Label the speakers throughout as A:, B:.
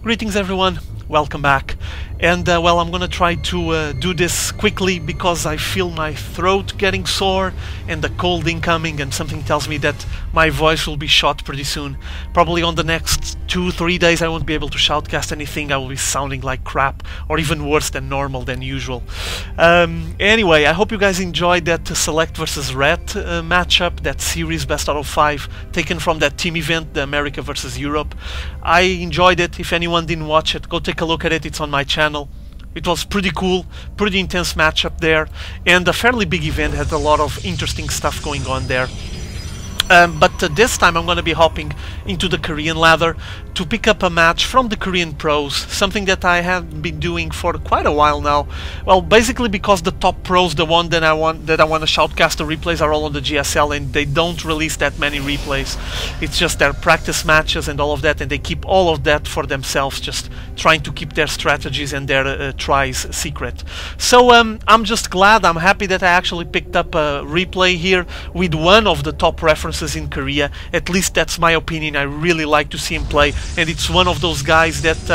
A: Greetings everyone, welcome back. And well, I'm gonna try to do this quickly because I feel my throat getting sore and the cold incoming, and something tells me that my voice will be shot pretty soon. Probably on the next 2-3 days I won't be able to shoutcast anything. I will be sounding like crap, or even worse than normal, than usual. Anyway, I hope you guys enjoyed that Select versus Red matchup, that series best out of 5 taken from that team event, the America versus Europe. I enjoyed it. If anyone didn't watch it, go take a look at it. It's on my channel. It was pretty cool, pretty intense matchup there, and a fairly big event, had a lot of interesting stuff going on there. But this time I'm going to be hopping into the Korean ladder to pick up a match from the Korean pros, something that I have been doing for quite a while now. Well, basically because the top pros, the one that I want to shoutcast the replays, are all on the GSL, and they don't release that many replays. It's just their practice matches and all of that, and they keep all of that for themselves, just trying to keep their strategies and their tries secret. So I'm just glad, I'm happy that I actually picked up a replay here with one of the top references in Korea. At least that's my opinion. I really like to see him play, and it's one of those guys that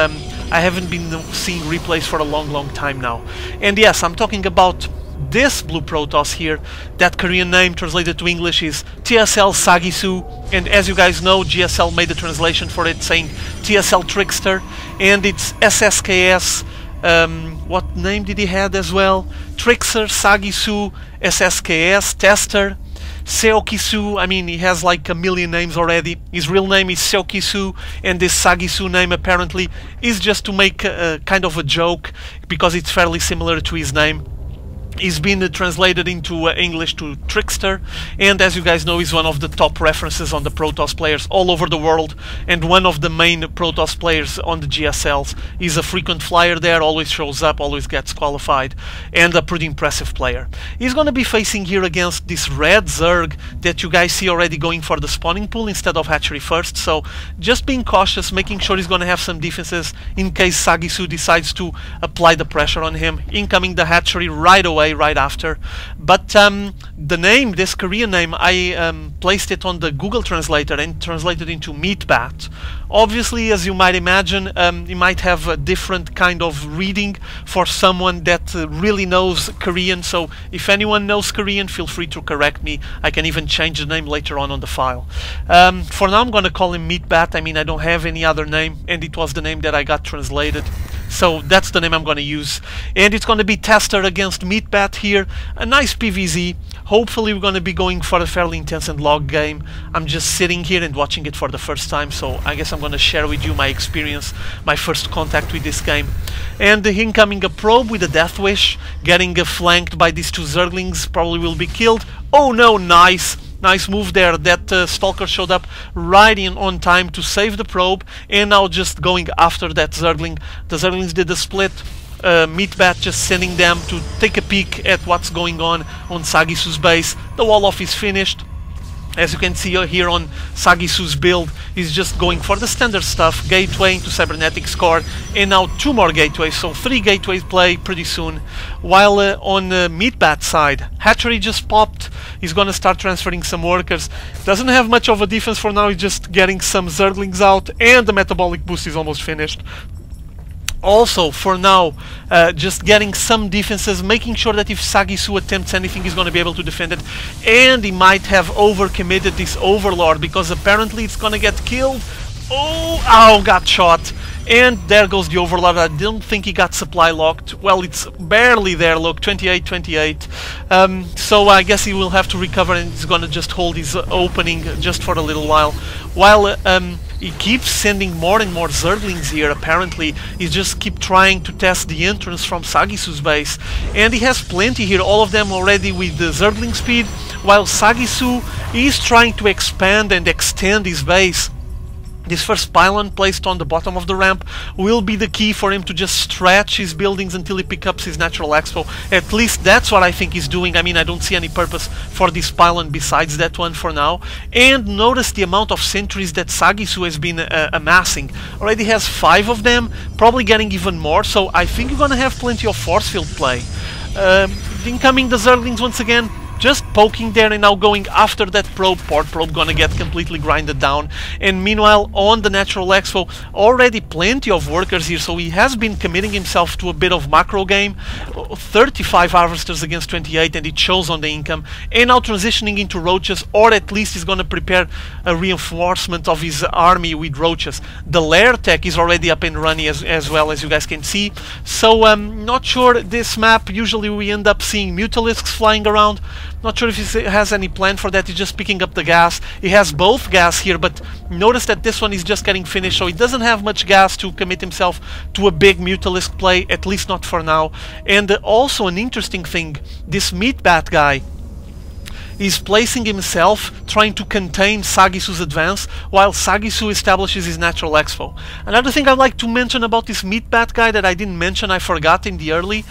A: I haven't been seeing replays for a long time now. And yes, I'm talking about this blue Protoss here. That Korean name translated to English is TSLSagisu, and as you guys know, GSL made the translation for it saying TSLTrickster, and it's sSKS, what name did he have as well? TSLSagisu, sSKS Tester, Seokisu. I mean, he has like a million names already. His real name is Seokisu, and this Sagisu name apparently is just to make a kind of a joke, because it's fairly similar to his name. He's been translated into English to Trickster, and as you guys know, he's one of the top references on the Protoss players all over the world, and one of the main Protoss players on the GSLs. He's a frequent flyer there, always shows up, always gets qualified, and a pretty impressive player. He's going to be facing here against this red Zerg that you guys see already going for the spawning pool instead of hatchery first, so just being cautious, making sure he's going to have some defenses in case Sagisu decides to apply the pressure on him. Incoming the hatchery right away, right after. But the name, this Korean name, I placed it on the Google translator and translated into MeatBat. Obviously, as you might imagine, it might have a different kind of reading for someone that really knows Korean, so if anyone knows Korean, feel free to correct me. I can even change the name later on the file. For now I'm going to call him MeatBat. I mean, I don't have any other name, and it was the name that I got translated, so that's the name I'm going to use. And it's going to be Tester against MeatBat here. A nice PvZ. Hopefully we're going to be going for a fairly intense and log game. I'm just sitting here and watching it for the first time, so I guess I'm going to share with you my experience, my first contact with this game. And incoming a probe with a Death Wish, getting flanked by these two Zerglings, probably will be killed. Oh no, nice! Nice move there. That Stalker showed up right in on time to save the probe, and now just going after that Zergling. The Zerglings did the split. MeatBat just sending them to take a peek at what's going on Sagisu's base. The wall-off is finished. As you can see here on Sagisu's build, he's just going for the standard stuff, gateway into cybernetics core, and now 2 more gateways, so 3 gateways play pretty soon. While on MeatBat side, hatchery just popped. He's gonna start transferring some workers. Doesn't have much of a defense for now, he's just getting some Zerglings out, and the metabolic boost is almost finished. Also, for now, just getting some defenses, making sure that if Sagisu attempts anything, he's going to be able to defend it. And he might have overcommitted this Overlord, because apparently it's going to get killed. Oh, ow, got shot. And there goes the Overlord. I don't think he got supply locked. Well, it's barely there, look, 28. So I guess he will have to recover, and he's going to just hold his opening just for a little while. While he keeps sending more and more Zerglings here, apparently. He just keep trying to test the entrance from Sagisu's base. And he has plenty here, all of them already with the Zergling speed, while Sagisu is trying to expand and extend his base. This first pylon placed on the bottom of the ramp will be the key for him to just stretch his buildings until he picks up his natural expo. At least that's what I think he's doing. I mean, I don't see any purpose for this pylon besides that one for now. And notice the amount of sentries that Sagisu has been amassing. Already has 5 of them, probably getting even more, so I think you're gonna have plenty of force field play. Incoming the Zerglings once again. just poking there and now going after that probe. Port probe gonna get completely grinded down. And meanwhile, on the Natural Expo, already plenty of workers here, so he has been committing himself to a bit of macro game. 35 harvesters against 28, and it shows on the income. And now transitioning into roaches, or at least he's gonna prepare a reinforcement of his army with roaches. The lair tech is already up and running as well, as you guys can see. So I'm not sure this map, usually we end up seeing Mutalisks flying around. Not sure if he has any plan for that. He's just picking up the gas. He has both gas here, but notice that this one is just getting finished, so he doesn't have much gas to commit himself to a big Mutalisk play, at least not for now. And also an interesting thing, this MeatBat guy is placing himself trying to contain Sagisu's advance while Sagisu establishes his Natural Expo. Another thing I'd like to mention about this MeatBat guy that I didn't mention, I forgot in the early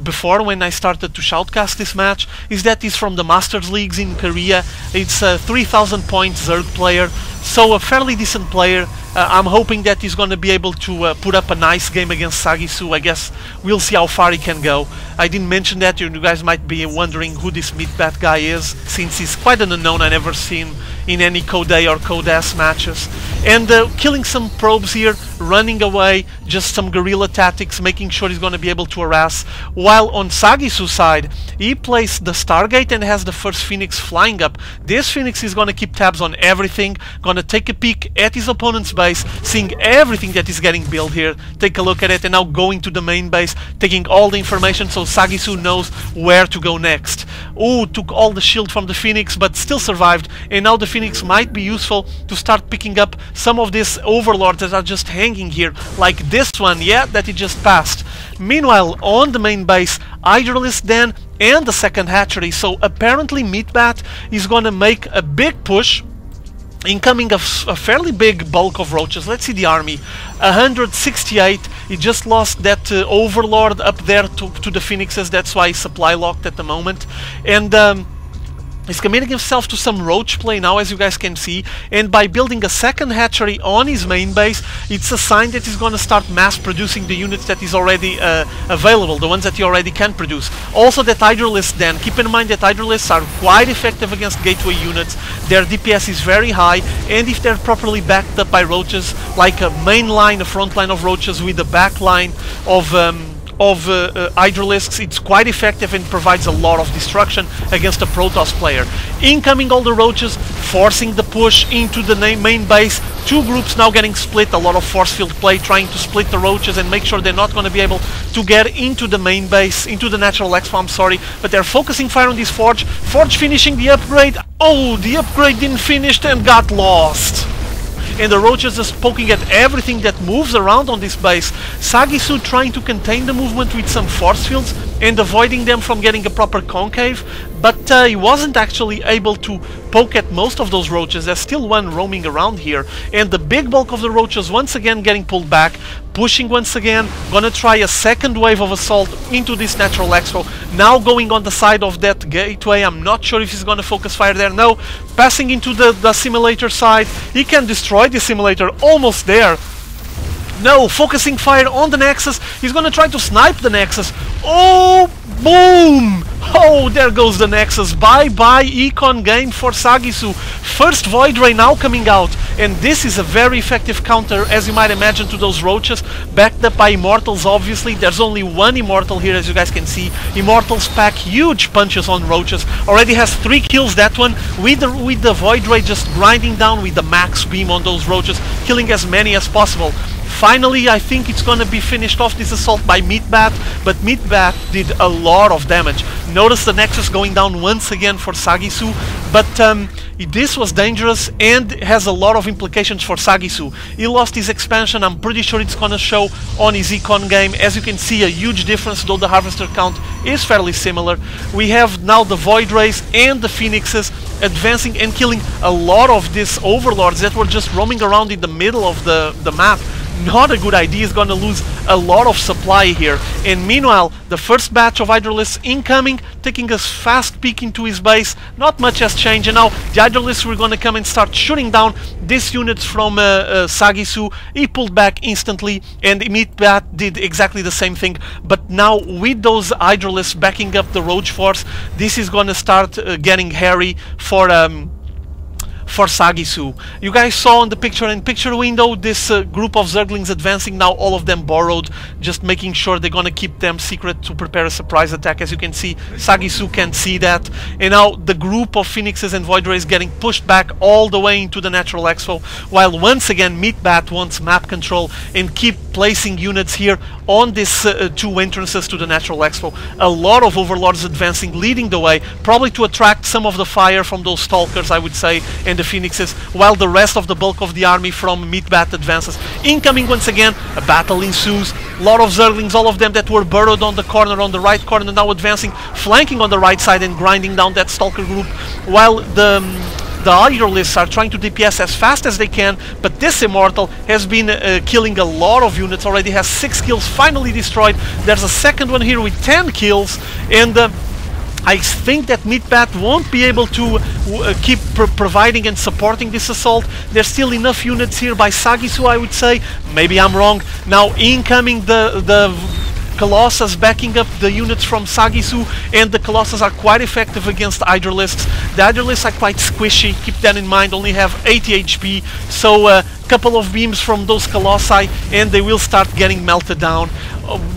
A: before when I started to shoutcast this match, is that he's from the Masters Leagues in Korea. It's a 3000 point Zerg player, so a fairly decent player. I'm hoping that he's going to be able to put up a nice game against Sagisu. I guess we'll see how far he can go. I didn't mention that. You guys might be wondering who this MeatBat guy is, since he's quite an unknown. I never seen him in any Code A or Code S matches. And killing some probes here, running away, just some guerrilla tactics, making sure he's going to be able to harass. While on Sagisu's side, he placed the Stargate and has the first Phoenix flying up. This Phoenix is going to keep tabs on everything, going to take a peek at his opponent's base, seeing everything that is getting built here, take a look at it, and now going to the main base, taking all the information so Sagisu knows where to go next. Ooh, took all the shield from the Phoenix, but still survived, and now the Phoenix might be useful to start picking up some of these overlords that are just hanging here, like this one, yeah, that he just passed. Meanwhile, on the main base, Hydralisk then and the second hatchery, so apparently MeatBat is gonna make a big push, incoming a fairly big bulk of roaches. Let's see the army. 168. He just lost that overlord up there to the phoenixes. That's why he's supply locked at the moment. And he's committing himself to some roach play now, as you guys can see, and by building a second hatchery on his main base, it's a sign that he's going to start mass producing the units that is already available, the ones that he already can produce. Also that Hydralisk then, keep in mind that Hydralisks are quite effective against gateway units, their DPS is very high, and if they're properly backed up by roaches, like a main line, a front line of roaches with a back line of Hydralisks, it's quite effective and provides a lot of destruction against a Protoss player. Incoming all the roaches, forcing the push into the main base. Two groups now getting split, a lot of force field play, trying to split the roaches and make sure they're not going to be able to get into the main base, into the Natural Expo, I'm sorry, but they're focusing fire on this Forge. Forge finishing the upgrade. Oh, the upgrade didn't finish and got lost. And the roaches just poking at everything that moves around on this base. Sagisu trying to contain the movement with some force fields and avoiding them from getting a proper concave, but he wasn't actually able to poke at most of those roaches. There's still one roaming around here, and the big bulk of the roaches once again getting pulled back, pushing once again, gonna try a second wave of assault into this Natural Expo. Now going on the side of that gateway. I'm not sure if he's gonna focus fire there. No, passing into the simulator side. He can destroy the simulator, almost there. No, focusing fire on the Nexus. He's gonna try to snipe the Nexus. Oh, boom! Oh, there goes the Nexus. Bye-bye econ game for Sagisu. First Void Ray now coming out. And this is a very effective counter, as you might imagine, to those roaches. Backed up by Immortals, obviously. There's only one Immortal here, as you guys can see. Immortals pack huge punches on roaches. Already has 3 kills, that one. With the Void Ray just grinding down with the max beam on those roaches. Killing as many as possible. Finally, I think it's gonna be finished off, this assault, by MeatBat, but MeatBat did a lot of damage. Notice the Nexus going down once again for Sagisu, but this was dangerous and has a lot of implications for Sagisu. He lost his expansion. I'm pretty sure it's gonna show on his econ game. As you can see, a huge difference, though the Harvester count is fairly similar. We have now the Void Rays and the Phoenixes advancing and killing a lot of these overlords that were just roaming around in the middle of the map. not a good idea. He's gonna lose a lot of supply here. And meanwhile, the first batch of Hydralisks incoming, taking a fast peek into his base. Not much has changed, and now the Hydralisks were gonna come and start shooting down these units from Sagisu. He pulled back instantly, and MeatBat did exactly the same thing. But now with those Hydralisks backing up the Roach Force, this is gonna start getting hairy for Sagisu. You guys saw in the picture window this group of Zerglings advancing. Now all of them borrowed, just making sure they're gonna keep them secret to prepare a surprise attack. As you can see, Sagisu can't see that, and now the group of Phoenixes and Void Rays getting pushed back all the way into the Natural Expo, while once again MeatBat wants map control and keep placing units here on these two entrances to the Natural Expo. A lot of Overlords advancing, leading the way, probably to attract some of the fire from those Stalkers, I would say, and the Phoenixes, while the rest of the bulk of the army from MeatBat advances. Incoming once again, a battle ensues. A lot of Zerglings, all of them that were burrowed on the corner, on the right corner, now advancing, flanking on the right side and grinding down that Stalker group, while the Hydralisks are trying to DPS as fast as they can. But this Immortal has been killing a lot of units already, has 6 kills finally destroyed. There's a second one here with 10 kills, and I think that MeatBat won't be able to keep providing and supporting this assault. There's still enough units here by Sagisu, I would say. Maybe I'm wrong. Now incoming the Colossus, backing up the units from Sagisu, and the Colossus are quite effective against Hydralisks. The Hydralisks are quite squishy, keep that in mind, only have 80 HP, so a couple of beams from those Colossi and they will start getting melted down.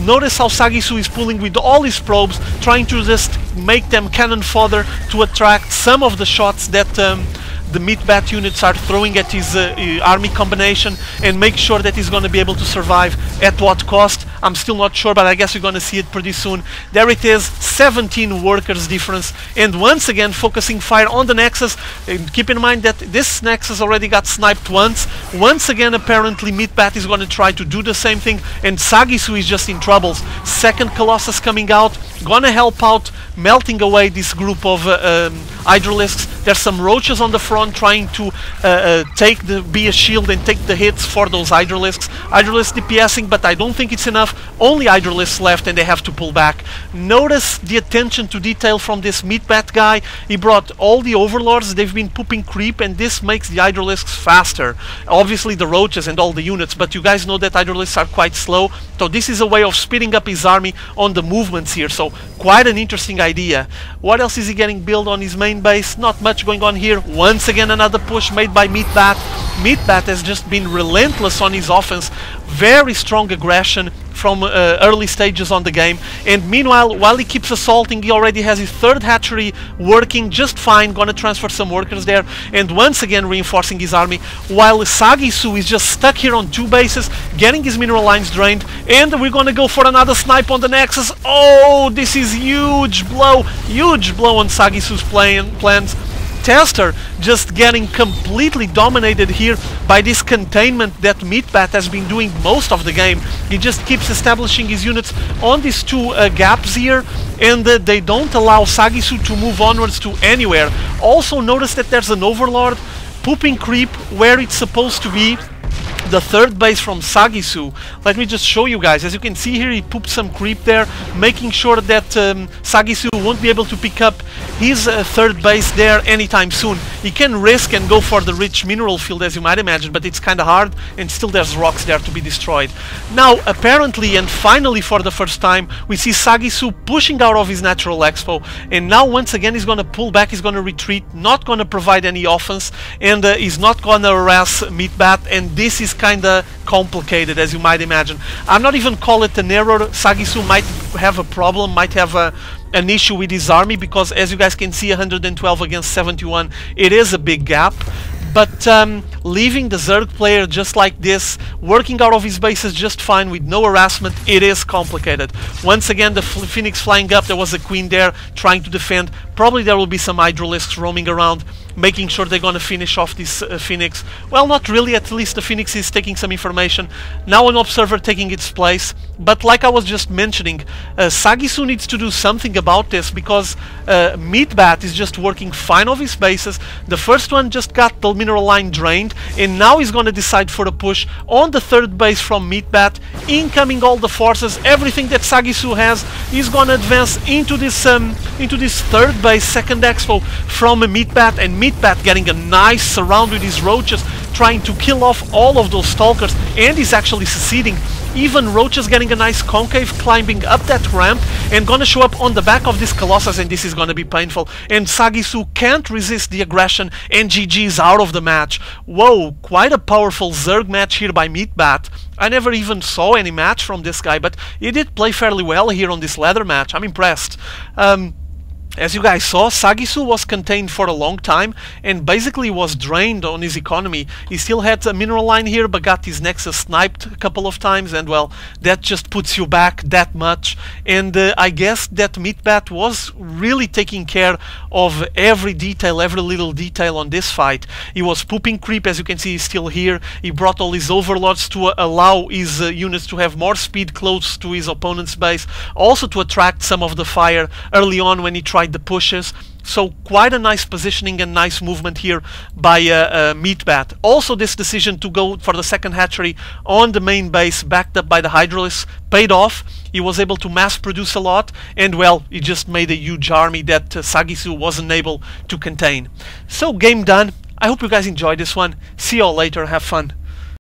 A: Notice how Sagisu is pulling with all his probes, trying to just make them cannon fodder to attract some of the shots that the MeatBat units are throwing at his army combination, and make sure that he's going to be able to survive. At what cost? I'm still not sure, but I guess you're going to see it pretty soon. There it is, 17 workers difference, and once again focusing fire on the Nexus. And keep in mind that this Nexus already got sniped once. Once again apparently MeatBat is going to try to do the same thing, and Sagisu is just in troubles. Second Colossus coming out, gonna help out, melting away this group of Hydralisks. There's some Roaches on the front trying to be a shield and take the hits for those Hydralisks. Hydralisks DPSing, but I don't think it's enough. Only Hydralisks left and they have to pull back. Notice the attention to detail from this MeatBat guy. He brought all the Overlords, they've been pooping creep, and this makes the Hydralisks faster. Obviously the Roaches and all the units, but you guys know that Hydralisks are quite slow, so this is a way of speeding up his army on the movements here, so quite an interesting idea. What else is he getting built on his main base? Not much going on here. Once again another push made by MeatBat. MeatBat has just been relentless on his offense, very strong aggression from early stages on the game, and meanwhile, while he keeps assaulting, he already has his third hatchery working just fine, gonna transfer some workers there, and once again reinforcing his army, while Sagisu is just stuck here on 2 bases, getting his mineral lines drained, and we're gonna go for another snipe on the Nexus. Oh, this is huge blow on Sagisu's plans. Tester just getting completely dominated here by this containment that MeatBat has been doing most of the game. He just keeps establishing his units on these 2 gaps here, and they don't allow Sagisu to move onwards to anywhere. Also notice that there's an Overlord pooping creep where it's supposed to be the third base from Sagisu. Let me just show you guys. As you can see here, he pooped some creep there, making sure that Sagisu won't be able to pick up his third base there anytime soon. He can risk and go for the rich mineral field, as you might imagine, but it's kind of hard, and still there's rocks there to be destroyed. Now, apparently and finally for the first time, we see Sagisu pushing out of his Natural Expo, and now once again he's going to pull back, he's going to retreat, not going to provide any offense, and he's not going to harass MeatBat, and this is kind of complicated, as you might imagine. I'm not even call it an error. Sagisu might have a problem, might have an issue with his army, because as you guys can see, 112 against 71, it is a big gap. But leaving the Zerg player just like this, working out of his bases just fine with no harassment, it is complicated. Once again, the Phoenix flying up, there was a Queen there trying to defend. Probably there will be some Hydralisks roaming around. making sure they're gonna finish off this Phoenix. Well, not really, at least the Phoenix is taking some information. Now an Observer taking its place, but like I was just mentioning, Sagisu needs to do something about this, because MeatBat is just working fine off his bases. The first one just got the mineral line drained, and now he's gonna decide for a push on the third base from MeatBat, incoming all the forces, everything that Sagisu has. He's gonna advance into this third base, second expo from a MeatBat, and MeatBat getting a nice surround with his roaches, trying to kill off all of those stalkers, and he's actually succeeding. Even Roaches getting a nice concave, climbing up that ramp, and gonna show up on the back of this Colossus, and this is gonna be painful. And Sagisu can't resist the aggression, and GG is out of the match. Whoa, quite a powerful Zerg match here by MeatBat. I never even saw any match from this guy, but he did play fairly well here on this ladder match. I'm impressed. As you guys saw, Sagisu was contained for a long time and basically was drained on his economy. He still had a mineral line here, but got his Nexus sniped a couple of times, and well, that just puts you back that much. And I guess that MeatBat was really taking care of every detail, every little detail on this fight. He was pooping creep, as you can see, he's still here. He brought all his overlords to allow his units to have more speed close to his opponent's base, also to attract some of the fire early on when he tried the pushes. So quite a nice positioning and nice movement here by MeatBat. Also, this decision to go for the second hatchery on the main base, backed up by the Hydralisk, paid off. He was able to mass produce a lot, and well, he just made a huge army that Sagisu wasn't able to contain. So game done. I hope you guys enjoyed this one. See you all later. Have fun.